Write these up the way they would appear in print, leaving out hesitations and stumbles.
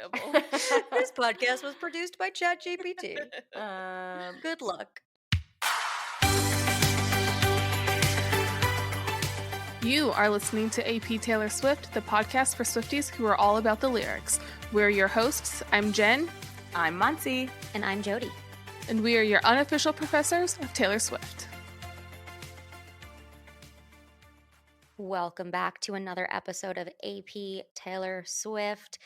enjoyable. This podcast was produced by ChatGPT. Good luck. You are listening to AP Taylor Swift, the podcast for Swifties who are all about the lyrics. We're your hosts. I'm Jen. I'm Muncie. And I'm Jody. And we are your unofficial professors of Taylor Swift. Welcome back to another episode of AP Taylor Swift.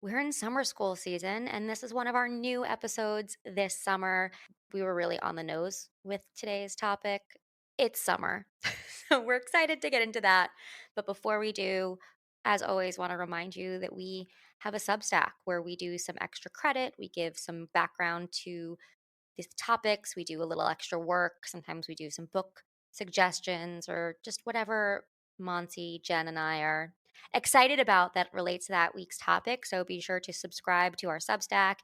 We're in summer school season, and this is one of our new episodes this summer. We were really on the nose with today's topic. It's summer, so we're excited to get into that. But before we do, as always, want to remind you that we have a Substack where we do some extra credit. We give some background to these topics. We do a little extra work. Sometimes we do some book suggestions or just whatever Monty, Jen, and I are excited about that relates to that week's topic. So be sure to subscribe to our Substack,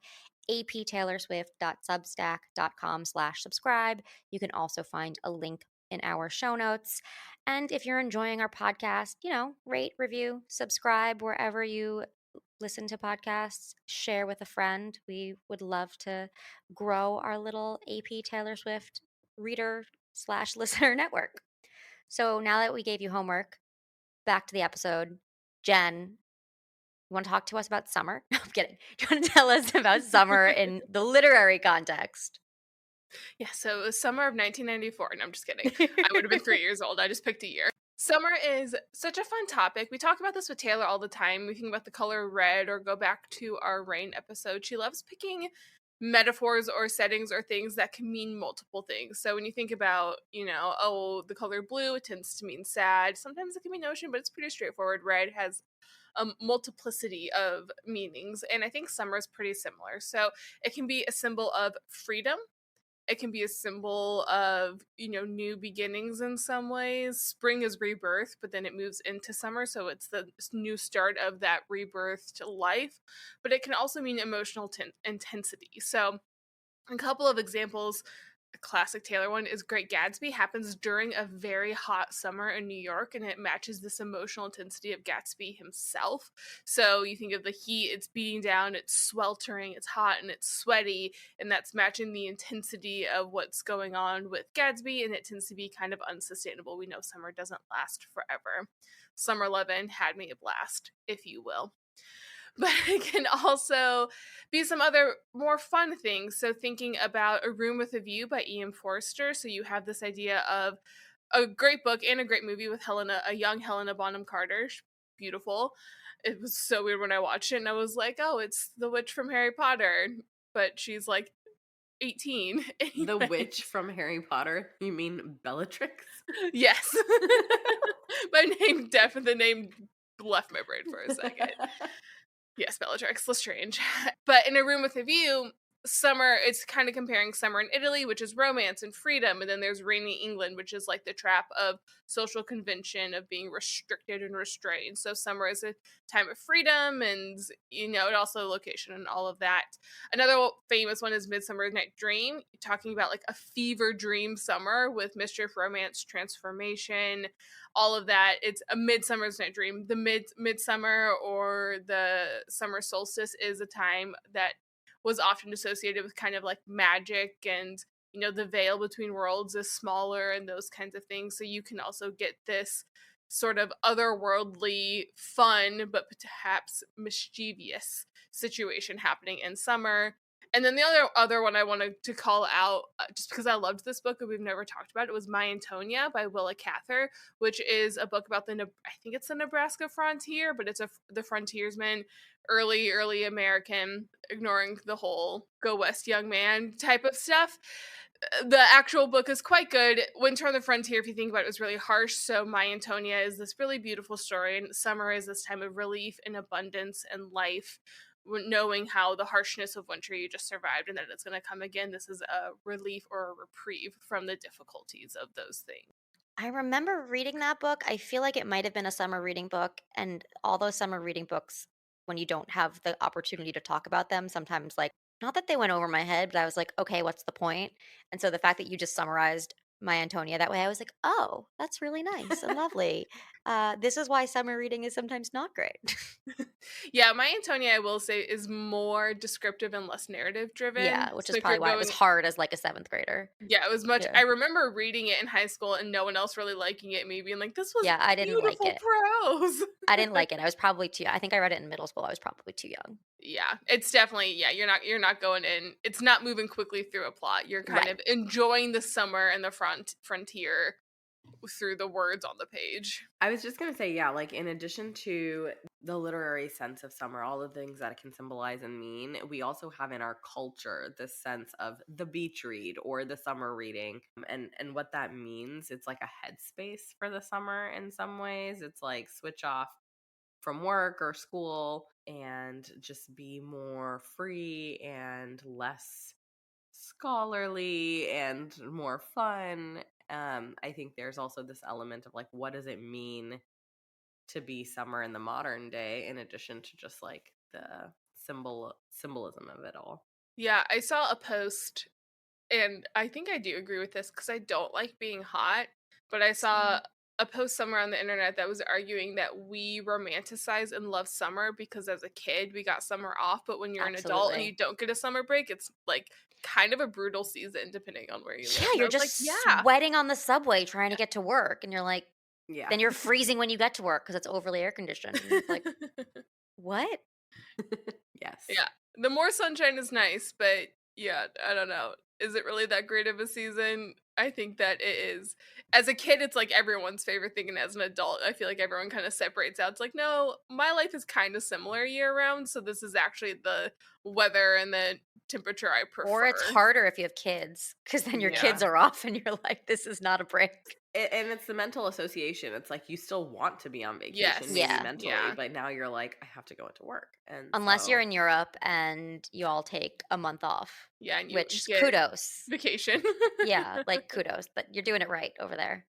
aptaylorswift.substack.com/subscribe. You can also find a link in our show notes. And if you're enjoying our podcast, rate, review, subscribe wherever you listen to podcasts, share with a friend. We would love to grow our little AP Taylor Swift reader/listener network. So now that we gave you homework, back to the episode. Jen, you want to talk to us about summer? No, I'm kidding. Do you want to tell us about summer in the literary context? Yeah, so it was summer of 1994. No, I'm just kidding. I would have been 3 years old. I just picked a year. Summer is such a fun topic. We talk about this with Taylor all the time. We think about the color red or go back to our rain episode. She loves picking metaphors or settings or things that can mean multiple things. So when you think about, the color blue, it tends to mean sad. Sometimes it can mean ocean, but it's pretty straightforward. Red has a multiplicity of meanings. And I think summer is pretty similar. So it can be a symbol of freedom. It can be a symbol of, new beginnings in some ways. Spring is rebirth, but then it moves into summer, so it's the new start of that rebirth to life. But it can also mean emotional intensity. So a couple of examples. A classic Taylor one is Great Gatsby happens during a very hot summer in New York, and it matches this emotional intensity of Gatsby himself. So you think of the heat, it's beating down, it's sweltering, it's hot, and it's sweaty, and that's matching the intensity of what's going on with Gatsby, and it tends to be kind of unsustainable. We know summer doesn't last forever. Summer Lovin' had me a blast, if you will. But it can also be some other more fun things. So thinking about A Room with a View by E.M. Forster. So you have this idea of a great book and a great movie with a young Helena Bonham Carter. Beautiful. It was so weird when I watched it and I was like, oh, it's the witch from Harry Potter. But she's like 18. The witch from Harry Potter? You mean Bellatrix? Yes. The name left my brain for a second. Yes, Bellatrix Lestrange. But in A Room with a View, summer, it's kind of comparing summer in Italy, which is romance and freedom, and then there's rainy England, which is like the trap of social convention, of being restricted and restrained. So summer is a time of freedom and, it also location and all of that. Another famous one is Midsummer Night Dream, talking about like a fever dream summer with mischief, romance, transformation, all of that. It's a Midsummer's Night Dream. The midsummer or the summer solstice is a time that was often associated with kind of like magic and, the veil between worlds is smaller and those kinds of things. So you can also get this sort of otherworldly, fun, but perhaps mischievous situation happening in summer. And then the other one I wanted to call out, just because I loved this book and we've never talked about it, was My Antonia by Willa Cather, which is a book about I think it's the Nebraska frontier, but it's the frontiersman, early American, ignoring the whole go west young man type of stuff. The actual book is quite good. Winter on the Frontier, if you think about it, was really harsh. So My Antonia is this really beautiful story, and summer is this time of relief and abundance and life, knowing how the harshness of winter you just survived and that it's going to come again. This is a relief or a reprieve from the difficulties of those things. I remember reading that book. I feel like it might have been a summer reading book, and all those summer reading books, when you don't have the opportunity to talk about them, sometimes, like, not that they went over my head, but I was like, okay, what's the point? And so the fact that you just summarized my Antonia that way. I was like, oh, that's really nice and lovely. This is why summer reading is sometimes not great. Yeah, my Antonia, I will say, is more descriptive and less narrative driven. Yeah, which So is if probably you're why it was going, hard as like a 7th grader. yeah, it was much. Yeah. I remember reading it in high school and no one else really liking it. Me being like, this was Yeah, I didn't like beautiful it. prose. I didn't like it. I was probably too I think I read it in middle school. I was probably too young. Yeah, it's definitely, yeah, you're not going in. It's not moving quickly through a plot. You're kind Right. of enjoying the summer and the frontier through the words on the page. I was just gonna say, yeah, like in addition to the literary sense of summer, all the things that it can symbolize and mean, we also have in our culture this sense of the beach read or the summer reading. And what that means, it's like a headspace for the summer in some ways. It's like switch off from work or school and just be more free and less scholarly and more fun. I think there's also this element of like, what does it mean to be summer in the modern day, in addition to just like the symbolism of it all. Yeah, I saw a post, and I think I do agree with this because I don't like being hot, but I saw a post somewhere on the internet that was arguing that we romanticize and love summer because as a kid we got summer off, but when you're an adult and Absolutely. you don't get a summer break, it's like kind of a brutal season depending on where you live. Yeah, And I you're was like, just yeah. sweating on the subway trying to get to work, and you're like, Yeah. then you're freezing when you get to work because it's overly air conditioned. And it's like, what? Yes. Yeah. The more sunshine is nice, but yeah, I don't know. Is it really that great of a season? I think that it is. As a kid, it's like everyone's favorite thing, and as an adult, I feel like everyone kind of separates out. It's like, no, my life is kind of similar year round, so this is actually the weather and the temperature I prefer. Or it's harder if you have kids because then your Yeah. kids are off and you're like, this is not a break. And it's the mental association. It's like you still want to be on vacation, Yes. maybe Yeah. mentally, Yeah. but now you're like, I have to go into work. And Unless you're so- in Europe and you all take a month off, Yeah, and you which get kudos. vacation. Yeah, like kudos, but you're doing it right over there.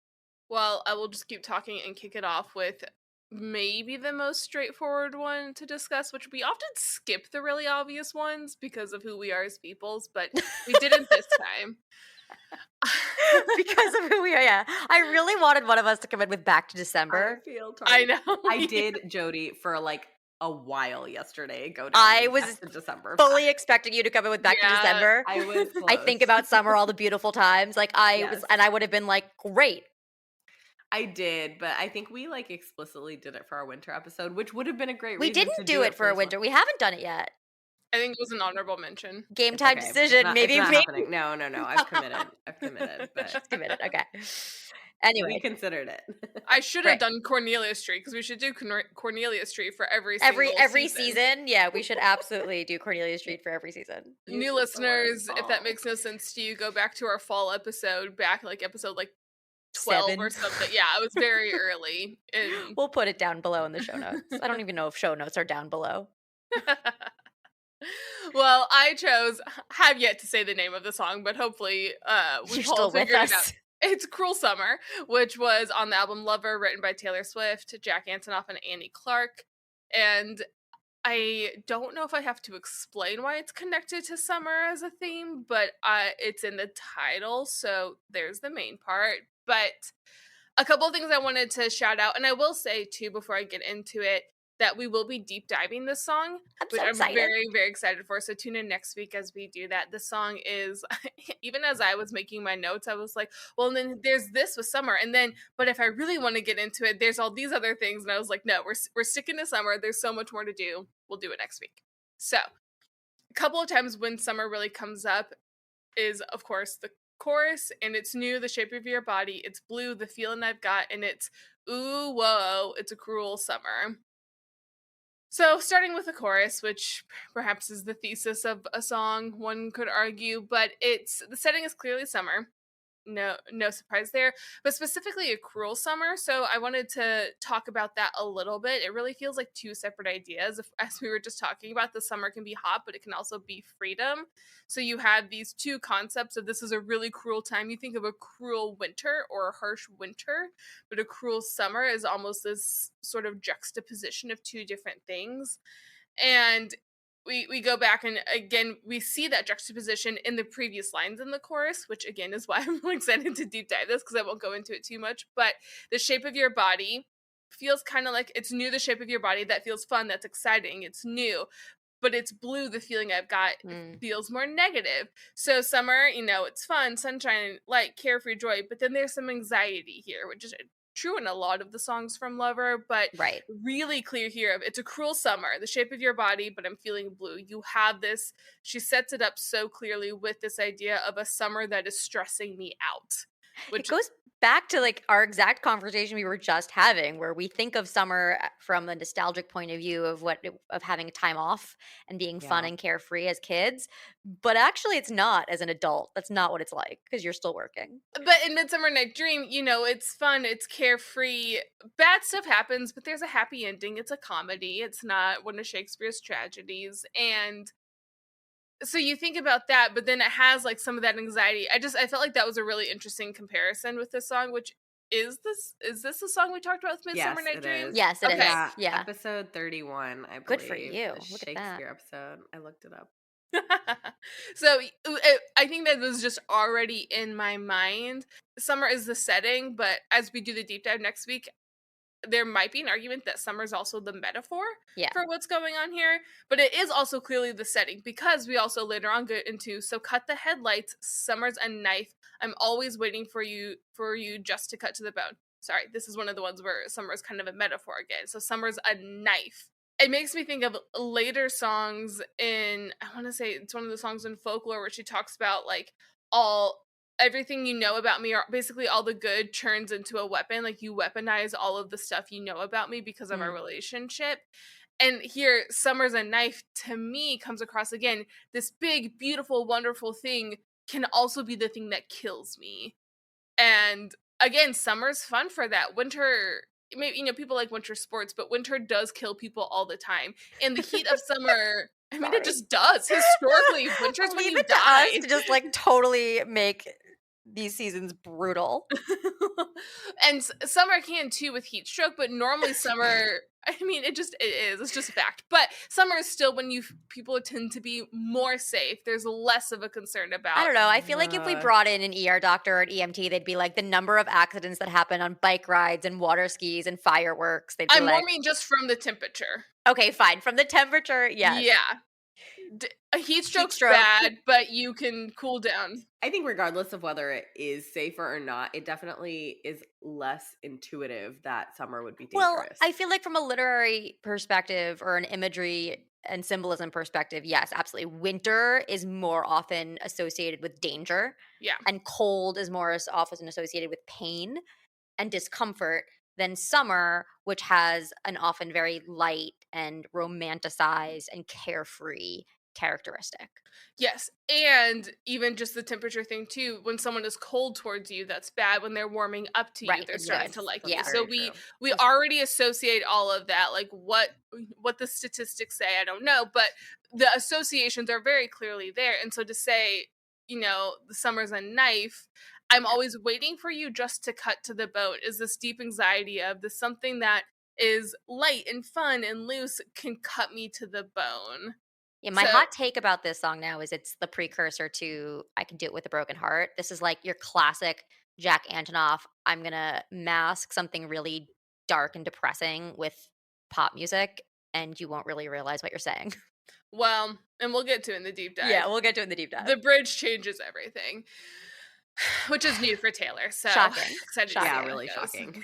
Well, I will just keep talking and kick it off with maybe the most straightforward one to discuss, which we often skip the really obvious ones because of who we are as peoples, but we didn't this time. Because of who we are, yeah. I really wanted one of us to come in with Back to I December. feel I tired. know. I did, Jody, for like a while yesterday. Go down. I the was Back to December. fully expecting you to come in with Back to Yeah, December. I was. I think about summer all the beautiful times. Like I was, Yes. and I would have been like, great. I did, but I think we like explicitly did it for our winter episode, which would have been a great We reason to didn't do it for a this one. winter. We haven't done it yet. I think it was an honorable mention. Game It's time okay. decision. It's Maybe not maybe happening. No. I've committed. But she's committed. Okay. we Anyway, considered it. I should have Right. done Cornelia Street because we should do Cornelia Street for every single every season, yeah, we should absolutely do Cornelia Street for every season. New Use the word listeners, if that fall. makes no sense to you, go back to our fall episode, back like episode like 12 or 7. something. Yeah, it was very early. And We'll put it down below in the show notes. I don't even know if show notes are down below. well, I have yet to say the name of the song, but hopefully You're we've still all with figured it out. us. It's Cruel Summer, which was on the album Lover, written by Taylor Swift, Jack Antonoff, and Annie Clark. And I don't know if I have to explain why it's connected to summer as a theme, but it's in the title, so there's the main part. But a couple of things I wanted to shout out, and I will say too before I get into it, that we will be deep diving this song, which I'm excited. very, very excited for. So tune in next week as we do that. The song is, even as I was making my notes, I was like, well, and then there's this with summer, and then, but if I really want to get into it, there's all these other things, and I was like, no, we're sticking to summer. There's so much more to do. We'll do it next week. So, a couple of times when summer really comes up is, of course, the chorus, and it's new, the shape of your body, it's blue, the feeling I've got, and it's ooh, whoa, it's a cruel summer. So, starting with the chorus, which perhaps is the thesis of a song, one could argue, but the setting is clearly summer. No surprise there, but specifically a cruel summer. So I wanted to talk about that a little bit. It really feels like two separate ideas. As we were just talking about, the summer can be hot, but it can also be freedom. So you have these two concepts of this is a really cruel time. You think of a cruel winter or a harsh winter, but a cruel summer is almost this sort of juxtaposition of two different things. And we go back and again we see that juxtaposition in the previous lines in the chorus, which again is why I'm excited to deep dive this, because I won't go into it too much. But the shape of your body feels kind of like it's new. The shape of your body, that feels fun, that's exciting, it's new. But it's blue, the feeling I've got feels more negative. So summer, it's fun, sunshine, light, carefree, joy. But then there's some anxiety here, which is true in a lot of the songs from Lover, but Right. really clear here of it's a cruel summer, the shape of your body, but I'm feeling blue. You have this, she sets it up so clearly with this idea of a summer that is stressing me out. It goes back to like our exact conversation we were just having, where we think of summer from a nostalgic point of view of of having time off and being fun and carefree as kids, but actually it's not as an adult. That's not what it's like, because you're still working. But in Midsummer Night Dream, it's fun, it's carefree. Bad stuff happens, but there's a happy ending. It's a comedy. It's not one of Shakespeare's tragedies. And so you think about that, but then it has like some of that anxiety. I felt like that was a really interesting comparison with this song, which is this the song we talked about with Midsummer Night Dream? Yes, it is. Yeah, Yeah. episode 31, I believe. Good for you. The Look at that. Shakespeare episode. I looked it up. So I think that was just already in my mind. Summer is the setting, but as we do the deep dive next week, there might be an argument that summer's also the metaphor for what's going on here, but it is also clearly the setting, because we also later on get into, so cut the headlights, summer's a knife, I'm always waiting for you just to cut to the bone. Sorry, this is one of the ones where summer's kind of a metaphor again. So summer's a knife. It makes me think of later songs in, I want to say it's one of the songs in Folklore where she talks about like everything you know about me, or basically all the good turns into a weapon. Like you weaponize all of the stuff you know about me because of our relationship. And here, summer's a knife, to me, comes across again, this big, beautiful, wonderful thing can also be the thing that kills me. And again, summer's fun for that. Winter, maybe, people like winter sports, but winter does kill people all the time. In the heat of summer, I mean, it just does. Historically, winter's when you die. To just like totally make these seasons brutal. And summer can too with heat stroke, but normally summer, I mean, it's just a fact. But summer is still when people tend to be more safe. There's less of a concern about. I don't know. I feel like if we brought in an ER doctor or an EMT, they'd be like, the number of accidents that happen on bike rides and water skis and fireworks. They'd be I more mean just from the temperature. Okay, fine. From the temperature, yes. Yeah. A heat stroke's bad, but you can cool down. I think regardless of whether it is safer or not, it definitely is less intuitive that summer would be dangerous. Well, I feel like from a literary perspective or an imagery and symbolism perspective, yes, absolutely. Winter is more often associated with danger. Yeah. And cold is more often associated with pain and discomfort than summer, which has an often very light and romanticized and carefree characteristic. Yes, and even just the temperature thing too. When someone is cold towards you, that's bad. When they're warming up to you, they're starting to like you. So we already associate all of that. Like what the statistics say, I don't know, but the associations are very clearly there. And so to say, the summer's a knife, I'm always waiting for you just to cut to the bone, is this deep anxiety of this something that is light and fun and loose can cut me to the bone. Yeah, my hot take about this song now is it's the precursor to I Can Do It With a Broken Heart. This is like your classic Jack Antonoff, I'm going to mask something really dark and depressing with pop music, and you won't really realize what you're saying. Well, and we'll get to it in the deep dive. Yeah, we'll get to it in the deep dive. The bridge changes everything, which is new for Taylor. So shocking. Excited shocking. To see yeah, really shocking.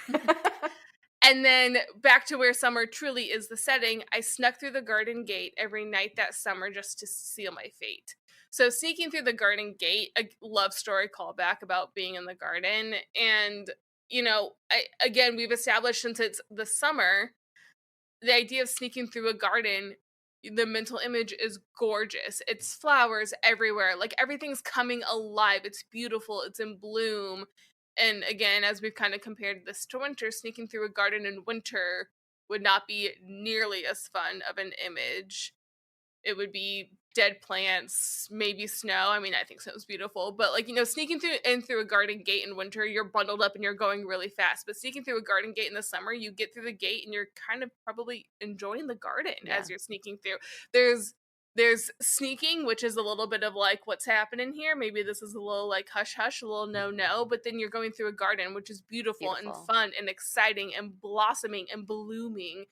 And then back to where summer truly is the setting, I snuck through the garden gate every night that summer just to seal my fate. So sneaking through the garden gate, a love story callback about being in the garden. And, again, we've established since it's the summer, the idea of sneaking through a garden, the mental image is gorgeous. It's flowers everywhere. Like everything's coming alive. It's beautiful. It's in bloom. And again, as we've kind of compared this to winter, sneaking through a garden in winter would not be nearly as fun of an image. It would be dead plants, maybe snow. I mean, I think snow's beautiful, but sneaking through a garden gate in winter, you're bundled up and you're going really fast. But sneaking through a garden gate in the summer, you get through the gate and you're kind of probably enjoying the garden as you're sneaking through. There's There's sneaking, which is a little bit of like, what's happening here? Maybe this is a little like hush hush, a little no, but then you're going through a garden, which is beautiful and fun and exciting and blossoming and blooming.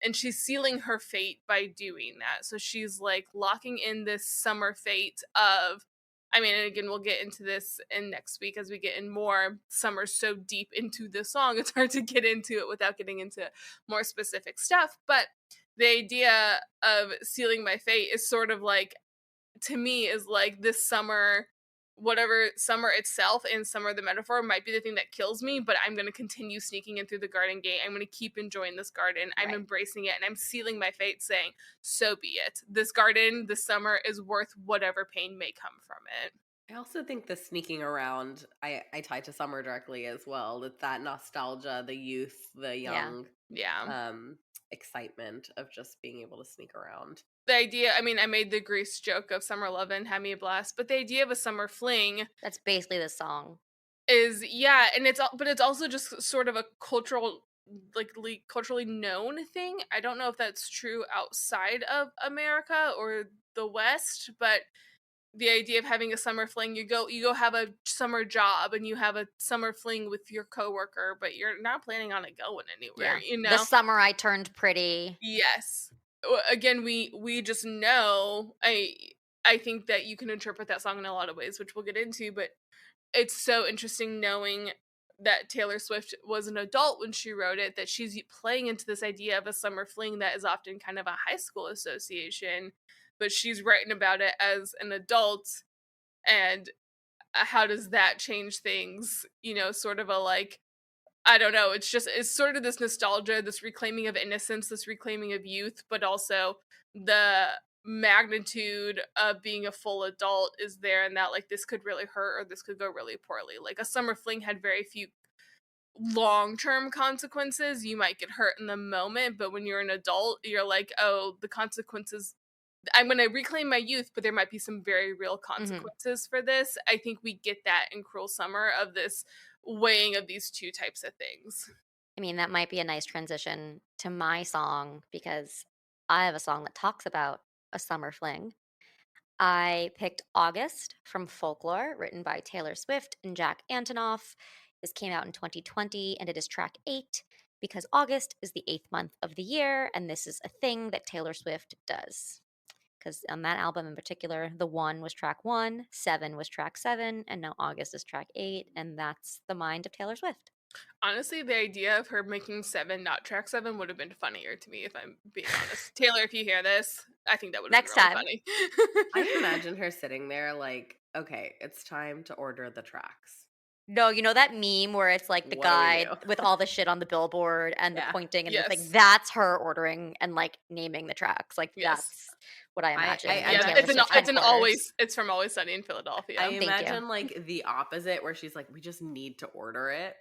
And she's sealing her fate by doing that. So she's like locking in this summer fate of, I mean, and again, we'll get into this in next week as we get in more. Summer's so deep into the song, it's hard to get into it without getting into more specific stuff. But the idea of sealing my fate is sort of like, to me, is like this summer, whatever summer itself and summer the metaphor might be the thing that kills me, but I'm going to continue sneaking in through the garden gate. I'm going to keep enjoying this garden. I'm embracing it, and I'm sealing my fate, saying, so be it. This garden, this summer is worth whatever pain may come from it. I also think the sneaking around, I tie to summer directly as well. It's that nostalgia, the youth, the young excitement of just being able to sneak around. The idea, I mean, I made the Grease joke of summer lovin', had me a blast, but the idea of a summer fling, That's basically the song. is, and it's also just sort of a cultural, like culturally known thing. I don't know if that's true outside of America or the West, but the idea of having a summer fling, you go have a summer job and you have a summer fling with your coworker, but you're not planning on it going anywhere, The summer I turned pretty. Yes. Again, we just know, I think that you can interpret that song in a lot of ways, which we'll get into, but it's so interesting knowing that Taylor Swift was an adult when she wrote it, that she's playing into this idea of a summer fling that is often kind of a high school association, but she's writing about it as an adult. And how does that change things? Sort of a like, I don't know, it's sort of this nostalgia, this reclaiming of innocence, this reclaiming of youth, but also the magnitude of being a full adult is there, and that like this could really hurt or this could go really poorly. Like a summer fling had very few long-term consequences. You might get hurt in the moment, but when you're an adult, you're like, oh, the consequences, I'm going to reclaim my youth, but there might be some very real consequences for this. I think we get that in Cruel Summer, of this weighing of these two types of things. I mean, that might be a nice transition to my song, because I have a song that talks about a summer fling. I picked August from Folklore, written by Taylor Swift and Jack Antonoff. This came out in 2020, and it is track 8, because August is the 8th month of the year, and this is a thing that Taylor Swift does. Because on that album in particular, the 1 was track 1, 7 was track 7, and now August is track 8, and that's the mind of Taylor Swift. Honestly, the idea of her making 7 not track 7 would have been funnier to me, if I'm being honest. Taylor, if you hear this, I think that would have been really funny. I imagine her sitting there like, okay, it's time to order the tracks. No, you know that meme where it's like the guide with all the shit on the billboard and the pointing and the thing? That's her ordering and like naming the tracks. Like that's what I imagine. It's from Always Sunny in Philadelphia. I imagine like the opposite, where she's like, we just need to order it.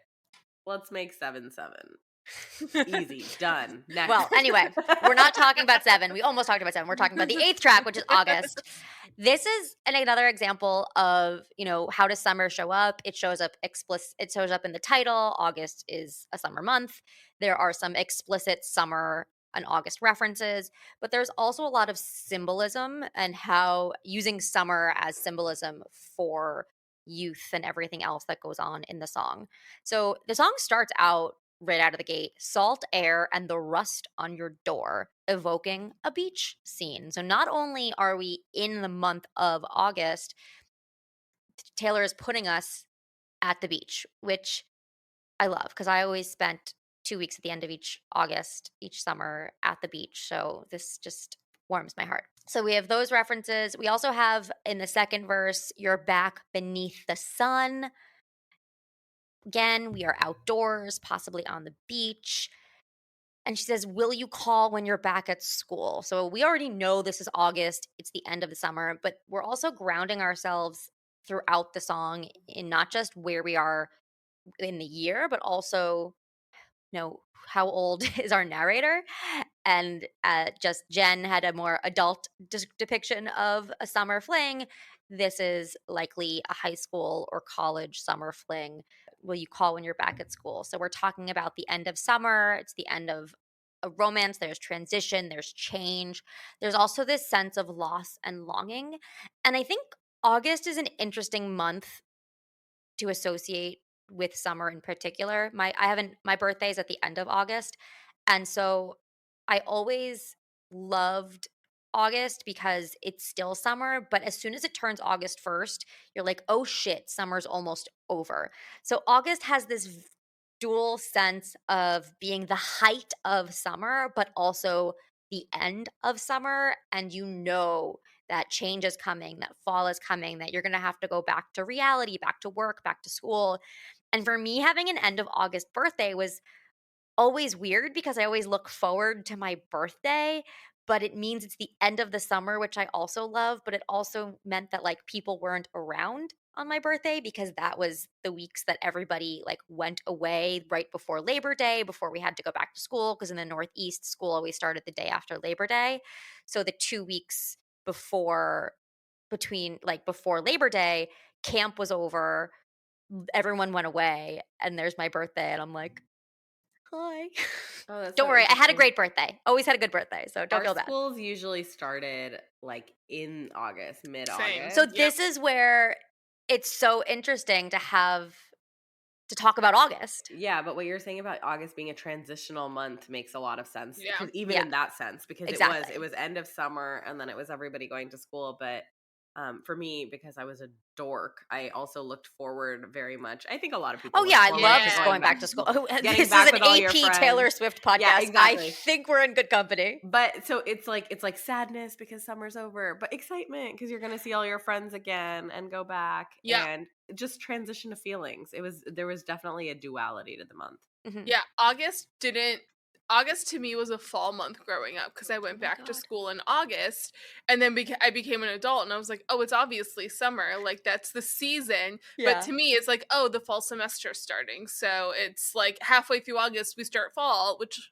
Let's make 7-7. Easy, done. Next. Well, anyway, we're not talking about 7. We almost talked about 7. We're talking about the 8th track, which is August. This is another example of, how does summer show up? It shows up It shows up in the title. August is a summer month. There are some explicit summer and August references, but there's also a lot of symbolism and how using summer as symbolism for youth and everything else that goes on in the song. So the song starts out right out of the gate, salt air and the rust on your door, evoking a beach scene. So not only are we in the month of August, Taylor is putting us at the beach, which I love, because I always spent 2 weeks at the end of each summer at the beach. So this just warms my heart. So we have those references. We also have in the second verse, you're back beneath the sun. Again, we are outdoors, possibly on the beach. And she says, will you call when you're back at school? So we already know this is August. It's the end of the summer, but we're also grounding ourselves throughout the song in not just where we are in the year, but also, how old is our narrator? And just Jen had a more adult depiction of a summer fling. This is likely a high school or college summer fling. Will you call when you're back at school? So we're talking about the end of summer. It's the end of a romance, there's transition, there's change. There's also this sense of loss and longing. And I think August is an interesting month to associate with summer in particular. My birthday is at the end of August, and so I always loved August because it's still summer, but as soon as it turns August 1st, you're like, "Oh shit, summer's almost over." So August has this dual sense of being the height of summer, but also the end of summer, and you know that change is coming, that fall is coming, that you're going to have to go back to reality, back to work, back to school. And for me, having an end of August birthday was always weird because I always look forward to my birthday, but it means it's the end of the summer, which I also love. But it also meant that like people weren't around on my birthday because that was the weeks that everybody like went away right before Labor Day, before we had to go back to school. Because in the Northeast, school always started the day after Labor Day. So the 2 weeks before, before Labor Day, camp was over, everyone went away, and there's my birthday, and I'm like, hi. Oh, that's Don't so worry, I had a interesting. great birthday. Always had a good birthday, so don't Our feel bad. schools usually started like in August, Same. mid-August. So Yep. this is where it's so interesting to talk about August. Yeah, but what you're saying about August being a transitional month makes a lot of sense. Yeah. Because even Yeah. in that sense, because Exactly. it was end of summer and then it was everybody going to school. But for me, because I was a dork, I also looked forward very much. I think a lot of people Oh look yeah, I forward love to just Yeah. going back to school. Oh, Getting this is back an with all your AP Taylor friends. Swift podcast. Yeah, I exactly. think we're in good company. But so it's like sadness because summer's over, but excitement because you're gonna see all your friends again and go back Yeah. and just transition to feelings. There was definitely a duality to the month. Mhm. Yeah. August to me was a fall month growing up because I went my back to God. school in August, and then I became an adult and I was like, oh, it's obviously summer. Like that's the season. But Yeah. to me, it's like, oh, the fall semester's starting. So it's like halfway through August we start fall, which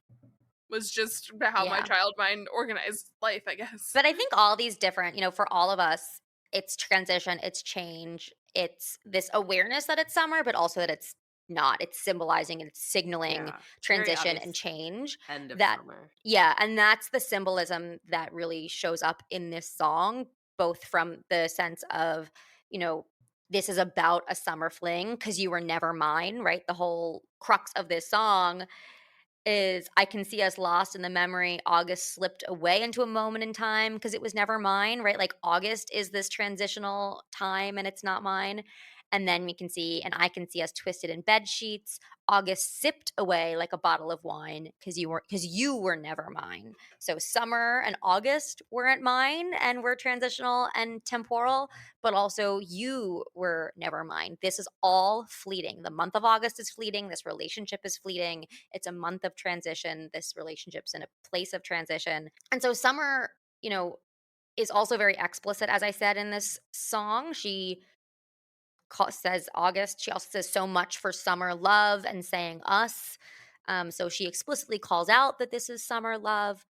was just how my Yeah. child mind organized life, I guess. But I think all these different, for all of us, it's transition, it's change, it's this awareness that it's summer, but also that it's not. It's symbolizing and it's signaling Yeah. Very transition and obvious change. end of That, summer. yeah, and that's the symbolism that really shows up in this song, both from the sense of, you know, this is about a summer fling because you were never mine, right? The whole crux of this song is I can see us lost in the memory. August slipped away into a moment in time because it was never mine, right? Like August is this transitional time and it's not mine. And then we can see, and I can see us twisted in bed sheets. August sipped away like a bottle of wine because you were never mine. So summer and August weren't mine and were transitional and temporal, but also you were never mine. This is all fleeting. The month of August is fleeting. This relationship is fleeting. It's a month of transition. This relationship's in a place of transition. And so summer, is also very explicit, as I said in this song. She says August. She also says so much for summer love and saying us. So she explicitly calls out that this is summer love.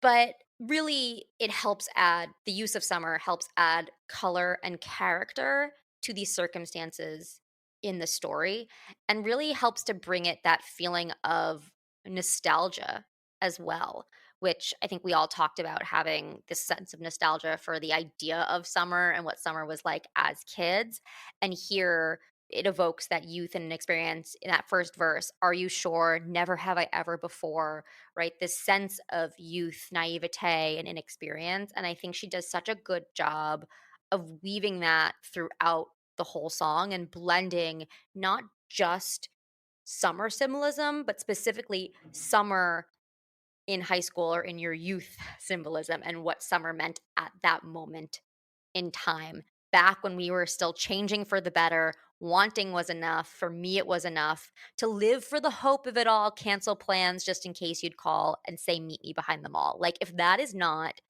But really, the use of summer helps add color and character to these circumstances in the story and really helps to bring it that feeling of nostalgia as well, which I think we all talked about having this sense of nostalgia for the idea of summer and what summer was like as kids. And here it evokes that youth and experience in that first verse. Are you sure? Never have I ever before, right? This sense of youth, naivete, and inexperience. And I think she does such a good job of weaving that throughout the whole song and blending not just summer symbolism, but specifically summer in high school or in your youth symbolism and what summer meant at that moment in time. Back when we were still changing for the better, wanting was enough. For me, it was enough to live for the hope of it all, cancel plans just in case you'd call and say, meet me behind the mall. Like, if that is not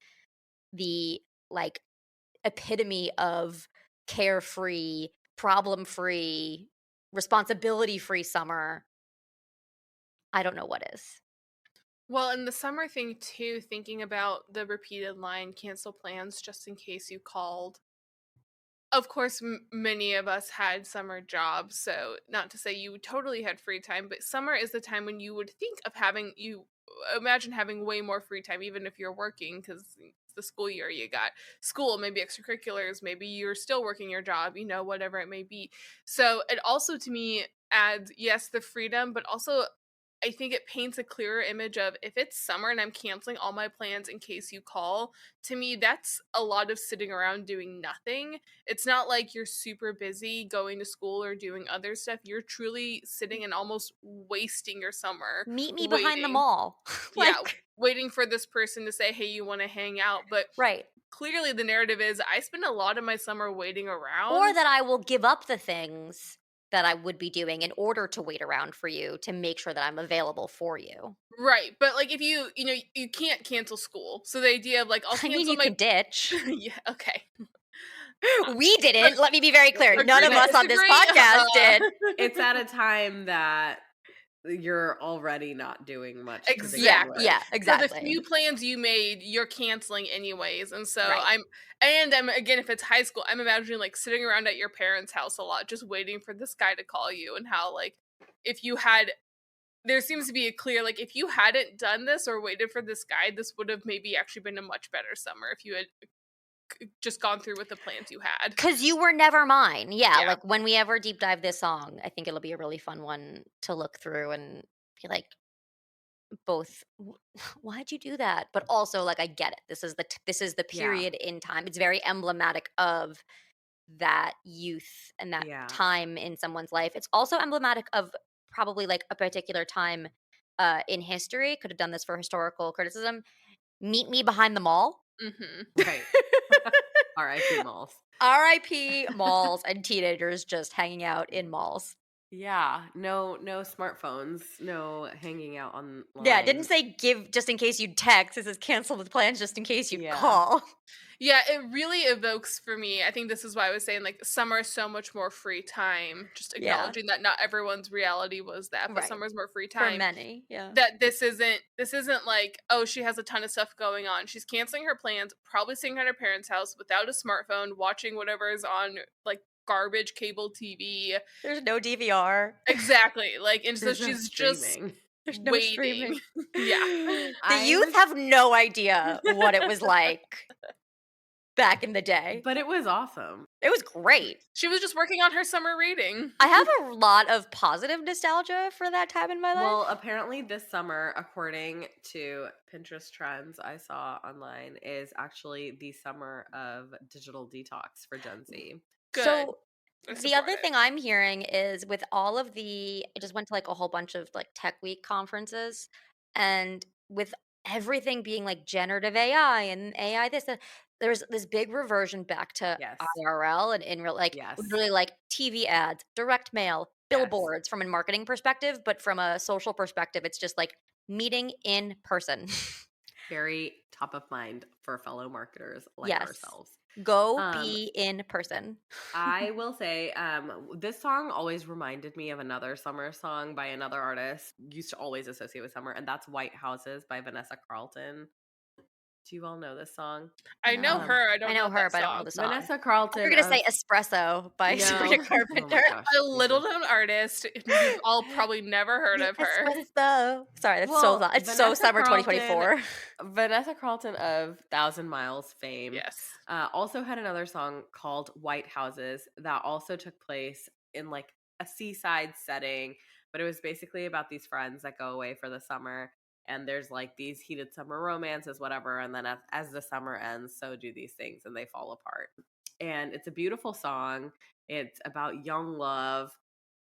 the like epitome of carefree, problem free, responsibility free summer, I don't know what is. Well, and the summer thing too, thinking about the repeated line, cancel plans just in case you called. Of course, many of us had summer jobs, so not to say you totally had free time, but summer is the time when you would think of having you imagine having way more free time, even if you're working, because the school year you got school, maybe extracurriculars, maybe you're still working your job, whatever it may be. So it also to me adds, yes, the freedom, but also I think it paints a clearer image of if it's summer and I'm canceling all my plans in case you call, to me, that's a lot of sitting around doing nothing. It's not like you're super busy going to school or doing other stuff. You're truly sitting and almost wasting your summer Meet me behind the waiting. mall. Yeah, waiting for this person to say, hey, you want to hang out? But right. clearly the narrative is I spend a lot of my summer waiting around. Or that I will give up the things that I would be doing in order to wait around for you to make sure that I'm available for you. Right, but, like, if you can't cancel school, so the idea of, like, I'll cancel you can ditch. Yeah, okay. We didn't, let me be very clear. None of Agree to us on this disagree. podcast did. It's at a time that you're already not doing much. to begin Exactly. with. Yeah, So the exactly. few plans you made, you're canceling anyways, and so Right. I'm again, if it's high school, I'm imagining, like, sitting around at your parents' house a lot, just waiting for this guy to call you, and how, like, if you had there seems to be a clear, like, if you hadn't done this or waited for this guy, this would have maybe actually been a much better summer if you had just gone through with the plans you had. Because you were never mine. Yeah, Yeah. like when we ever deep dive this song, I think it'll be a really fun one to look through and be like, both, why'd you do that? But also, like, I get it. This is the Yeah. period in time. It's very emblematic of that youth and that Yeah. time in someone's life. It's also emblematic of probably like a particular time in history. Could have done this for historical criticism. Meet me behind the mall. Mm-hmm. Right. R.I.P. malls. R.I.P. malls and teenagers just hanging out in malls. Yeah. No smartphones. No hanging out online. Yeah, it didn't say give just in case you text. It says cancel the plans just in case you Yeah. call. Yeah, it really evokes for me. I think this is why I was saying, like, summer is so much more free time. Just Yeah. acknowledging that not everyone's reality was that, but Right. summer's more free For time. many, yeah. That this isn't like, oh, she has a ton of stuff going on. She's canceling her plans, probably staying at her parents' house without a smartphone, watching whatever is on, like, garbage cable TV. There's no DVR. Exactly. Like, and so There's no she's just streaming. There's no waiting. streaming. Yeah. The youth have no idea what it was like back in the day. But it was awesome. It was great. She was just working on her summer reading. I have a lot of positive nostalgia for that time in my life. Well, apparently this summer, according to Pinterest trends I saw online, is actually the summer of digital detox for Gen Z. Good. So I the support other it. thing I'm hearing is with all of I just went to like a whole bunch of like tech week conferences, and with everything being like generative AI and AI this, there's this big reversion back to Yes. IRL and in real, like Yes. literally like TV ads, direct mail, Yes. billboards from a marketing perspective, but from a social perspective, it's just like meeting in person. Very top of mind for fellow marketers like Yes. ourselves. Go be in person. I will say, this song always reminded me of another summer song by another artist. Used to always associate with summer, and that's "White Houses" by Vanessa Carlton. Do you all know this song? I know her. I don't know her, that but I don't know song. the song. Vanessa Carlton. You're gonna say "Espresso" by Sabrina Carpenter. Oh my gosh, A little known artist. You've all probably never heard of her. Espresso. Sorry, that's Well, it's so Vanessa summer Carlton- 2024. Vanessa Carlton of Thousand Miles fame. Yes. Also had another song called "White Houses" that also took place in like a seaside setting, but it was basically about these friends that go away for the summer, and there's like these heated summer romances, whatever, and then as the summer ends, so do these things and they fall apart. And it's a beautiful song. It's about young love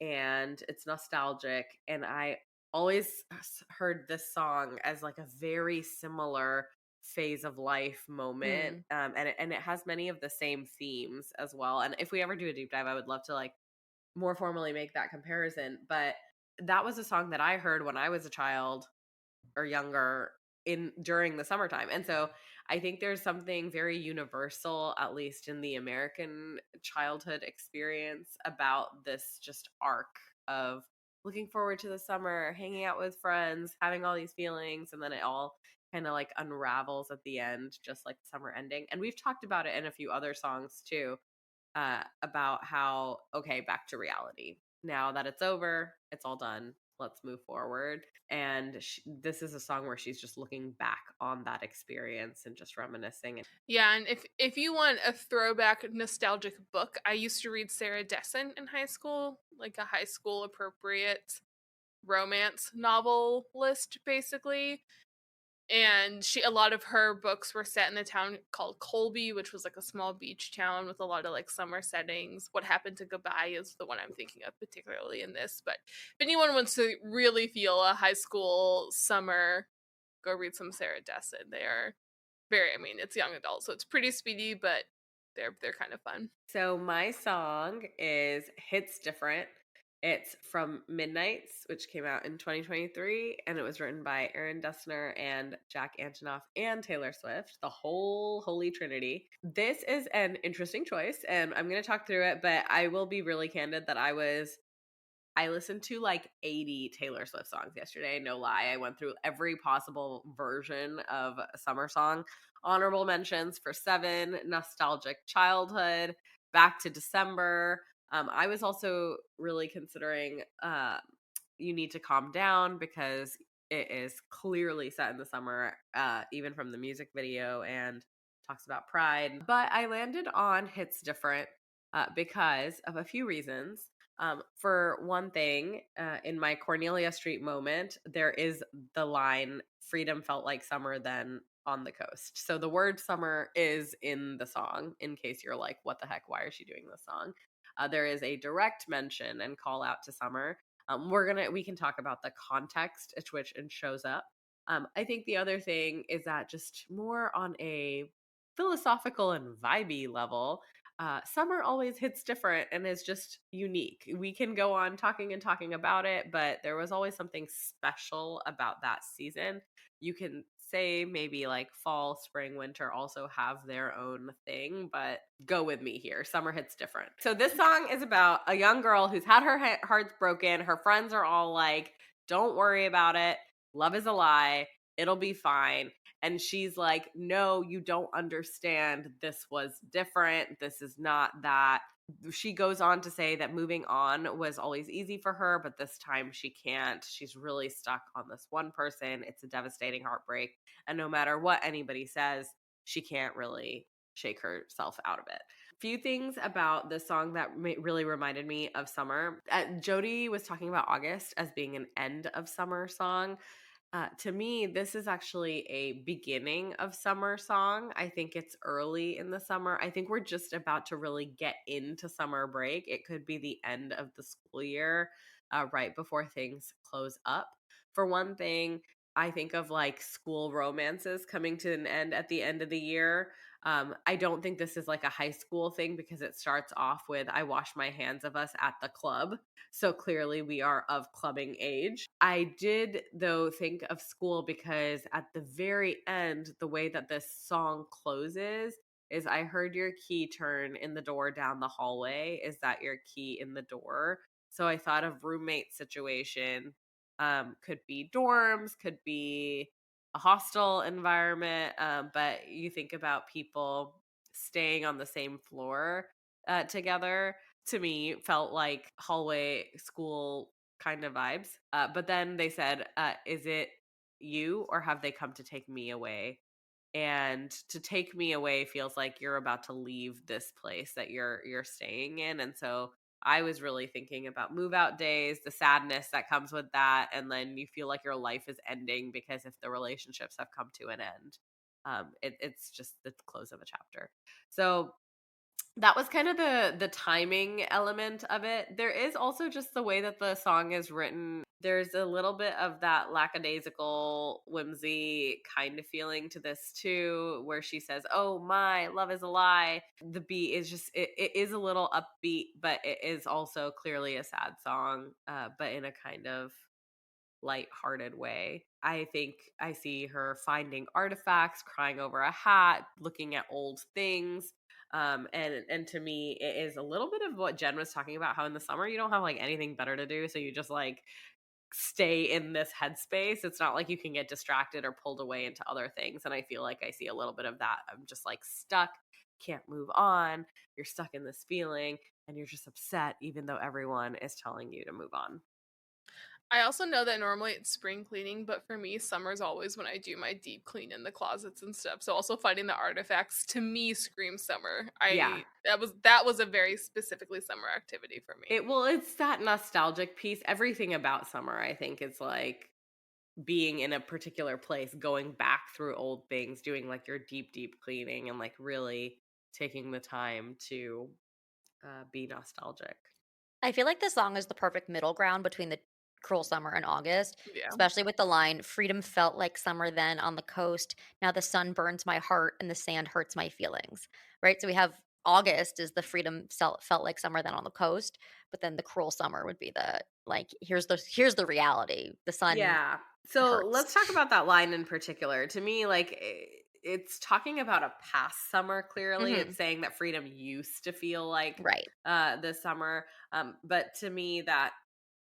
and it's nostalgic, and I always heard this song as like a very similar phase of life moment. And it has many of the same themes as well. And if we ever do a deep dive, I would love to like more formally make that comparison. But that was a song that I heard when I was a child or younger during the summertime. And so I think there's something very universal, at least in the American childhood experience, about this just arc of looking forward to the summer, hanging out with friends, having all these feelings, and then it all kind of like unravels at the end, just like the summer ending. And we've talked about it in a few other songs too, about how, okay, back to reality. Now that it's over, it's all done. let's move forward. And this is a song where she's just looking back on that experience and just reminiscing. Yeah, and if you want a throwback nostalgic book, I used to read Sarah Dessen in high school, like a high school appropriate romance novel list, basically. And a lot of her books were set in a town called Colby, which was like a small beach town with a lot of like summer settings. What Happened to Goodbye is the one I'm thinking of particularly in this. But if anyone wants to really feel a high school summer, go read some Sarah Dessen. They are it's young adult, so it's pretty speedy, but they're kind of fun. So my song is Hits Different. It's from Midnights, which came out in 2023, and it was written by Aaron Dessner and Jack Antonoff and Taylor Swift, the whole holy trinity. This is an interesting choice, and I'm going to talk through it, but I will be really candid that I listened to like 80 Taylor Swift songs yesterday. No lie. I went through every possible version of a summer song. Honorable mentions for Seven, Nostalgic Childhood, Back to December. I was also really considering You Need to Calm Down because it is clearly set in the summer, even from the music video, and talks about pride. But I landed on Hits Different because of a few reasons. For one thing, in my Cornelia Street moment, there is the line, freedom felt like summer then on the coast. So the word summer is in the song, in case you're like, what the heck, why is she doing this song? There is a direct mention and call out to summer. We can talk about the context at which it shows up. I think the other thing is that just more on a philosophical and vibey level, summer always hits different and is just unique. We can go on talking and talking about it, but there was always something special about that season. You can say maybe like fall, spring, winter also have their own thing, but go with me here. Summer hits different. So this song is about a young girl who's had her heart broken. Her friends are all like, don't worry about it. Love is a lie. It'll be fine. And she's like, no, you don't understand. This was different. This is not that. She goes on to say that moving on was always easy for her, but this time she can't. She's really stuck on this one person. It's a devastating heartbreak. And no matter what anybody says, she can't really shake herself out of it. Few things about this song that really reminded me of summer. Jody was talking about August as being an end of summer song. To me, this is actually a beginning of summer song. I think it's early in the summer. I think we're just about to really get into summer break. It could be the end of the school year, right before things close up. For one thing, I think of like school romances coming to an end at the end of the year. I don't think this is like a high school thing because it starts off with I wash my hands of us at the club. So clearly we are of clubbing age. I did, though, think of school because at the very end, the way that this song closes is I heard your key turn in the door down the hallway. Is that your key in the door? So I thought of roommate situation. Could be dorms, could be a hostel environment, but you think about people staying on the same floor together. To me, felt like hallway school kind of vibes. But then they said, is it you or have they come to take me away? And to take me away feels like you're about to leave this place that you're staying in. And so I was really thinking about move out days, the sadness that comes with that, and then you feel like your life is ending because if the relationships have come to an end, it's just the close of a chapter. So that was kind of the timing element of it. There is also just the way that the song is written. There's a little bit of that lackadaisical whimsy kind of feeling to this too, where she says, "Oh my, love is a lie." The beat is just it is a little upbeat, but it is also clearly a sad song, but in a kind of lighthearted way. I think I see her finding artifacts, crying over a hat, looking at old things. And to me, it is a little bit of what Jen was talking about, how in the summer you don't have like anything better to do. So you just like stay in this headspace. It's not like you can get distracted or pulled away into other things. And I feel like I see a little bit of that. I'm just like stuck, can't move on. You're stuck in this feeling and you're just upset, even though everyone is telling you to move on. I also know that normally it's spring cleaning, but for me, summer's always when I do my deep clean in the closets and stuff. So also finding the artifacts to me screams summer. Yeah. That was a very specifically summer activity for me. It's that nostalgic piece. Everything about summer, I think, is like being in a particular place, going back through old things, doing like your deep cleaning, and like really taking the time to be nostalgic. I feel like this song is the perfect middle ground between the cruel summer and August, Yeah. especially with the line, freedom felt like summer then on the coast. Now the sun burns my heart and the sand hurts my feelings. Right? So we have August is the freedom felt like summer then on the coast, but then the cruel summer would be the like here's the reality. The sun Yeah. So hurts. let's talk about that line in particular. To me, like it's talking about a past summer. Clearly, Mhm. it's saying that freedom used to feel like Right. this summer. But to me, that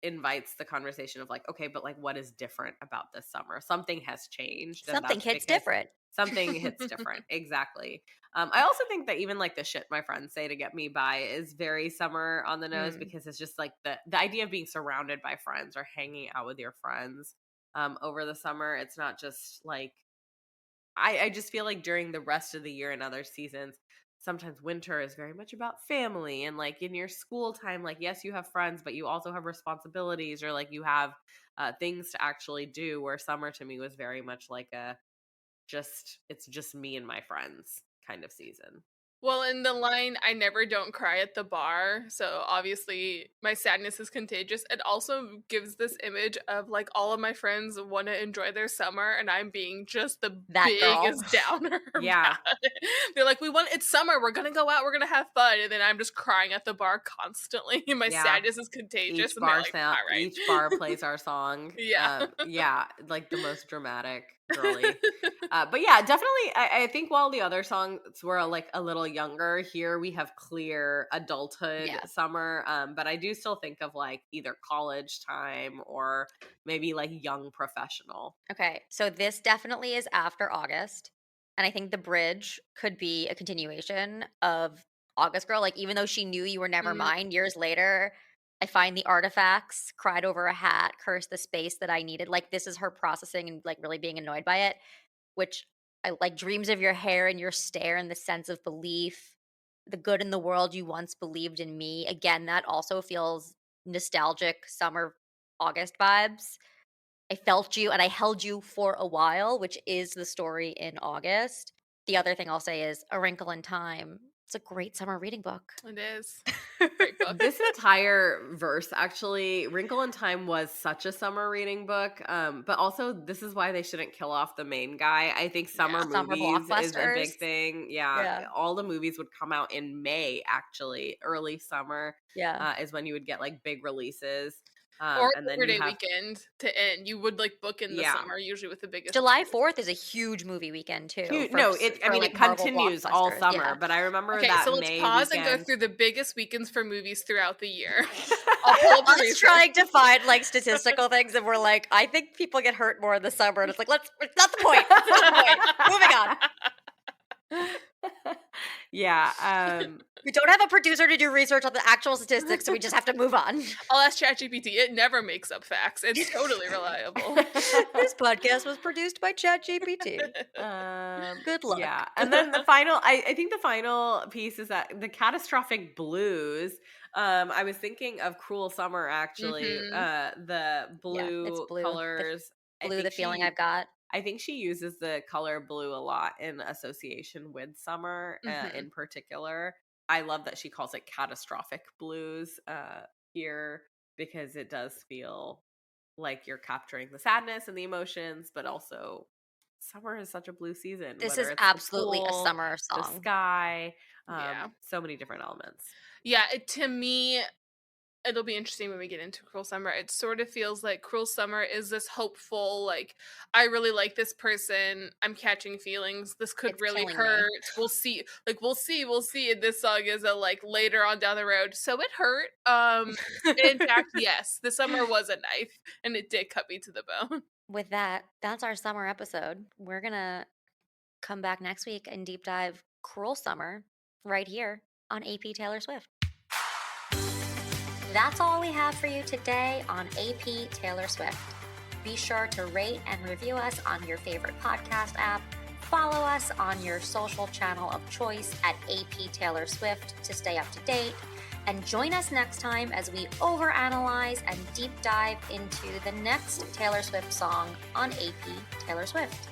invites the conversation of like, okay, but like, what is different about this summer? Something has changed, and Something that's hits because different. something hits different. Exactly. I also think that even like the shit my friends say to get me by is very summer on the nose, Mm. because it's just like the idea of being surrounded by friends or hanging out with your friends over the summer. It's not just like I just feel like during the rest of the year and other seasons, sometimes winter is very much about family, and like in your school time, like yes, you have friends, but you also have responsibilities, or like you have things to actually do. Where summer to me was very much like a it's just me and my friends kind of season. Well, in the line, I never don't cry at the bar. So obviously, my sadness is contagious. It also gives this image of like all of my friends want to enjoy their summer, and I'm being just the That girl. biggest downer Yeah. about it. They're like, it's summer. We're going to go out. We're going to have fun. And then I'm just crying at the bar constantly. My Yeah. sadness is contagious. Each And they're bar like, sound, all right. each bar plays our song. Yeah. Yeah, like the most dramatic girly. But yeah, definitely. I think while the other songs were like a little younger, here we have clear adulthood Yeah. summer. But I do still think of like either college time or maybe like young professional. Okay, so this definitely is after August, and I think the bridge could be a continuation of August Girl. Like, even though she knew you were never Mhm. mine, years later, I find the artifacts, cried over a hat, cursed the space that I needed. Like, this is her processing and like really being annoyed by it, which I like dreams of your hair and your stare and the sense of belief, the good in the world you once believed in me. Again, that also feels nostalgic summer August vibes. I felt you and I held you for a while, which is the story in August. The other thing I'll say is A Wrinkle in Time. It's a great summer reading book. It is. Great book. This entire verse, actually, Wrinkle in Time was such a summer reading book. But also, this is why they shouldn't kill off the main guy. I think Yeah. summer Summer movies is a blockbusters. big thing. Yeah, Yeah. all the movies would come out in May, actually. Early summer Yeah. is when you would get like big releases. Or And then Labor you Day have, weekend to end. You would like book in the yeah. summer, usually with the biggest July release. 4th is a huge movie weekend too Huge, no, I for mean, like it Marvel continues all blockbusters. summer, Yeah. but I remember Okay, so that let's May pause and go weekend. through the biggest weekends for movies throughout the year. I'll pull up the Us research. trying to find like statistical things and we're like, I think people get hurt more in the summer. And it's like, it's not the point. It's not the point. Moving on. Yeah. We don't have a producer to do research on the actual statistics, so we just have to move on. I'll ask ChatGPT. It never makes up facts. It's totally reliable. This podcast was produced by ChatGPT. Good luck. Yeah. And then the final, I think the final piece is that the catastrophic blues. I was thinking of Cruel Summer, actually. Mhm. The Yeah, it's blue blue. colors. I Blue, the think feeling I've got. I think she uses the color blue a lot in association with summer, Mhm. in particular. I love that she calls it catastrophic blues here, because it does feel like you're capturing the sadness and the emotions, but also summer is such a blue season, This whether is it's the absolutely a pool, summer the song. sky, Yeah. so many different elements. Yeah, to me, it'll be interesting when we get into Cruel Summer. It sort of feels like Cruel Summer is this hopeful, like, I really like this person. I'm catching feelings. This could It's really killing me. hurt. We'll see. Like, we'll see. And this song is a like later on down the road. So it hurt. In fact, yes, the summer was a knife and it did cut me to the bone. With that, that's our summer episode. We're going to come back next week and deep dive Cruel Summer right here on AP Taylor Swift. That's all we have for you today on AP Taylor Swift. Be sure to rate and review us on your favorite podcast app. Follow us on your social channel of choice at AP Taylor Swift to stay up to date. And join us next time as we overanalyze and deep dive into the next Taylor Swift song on AP Taylor Swift.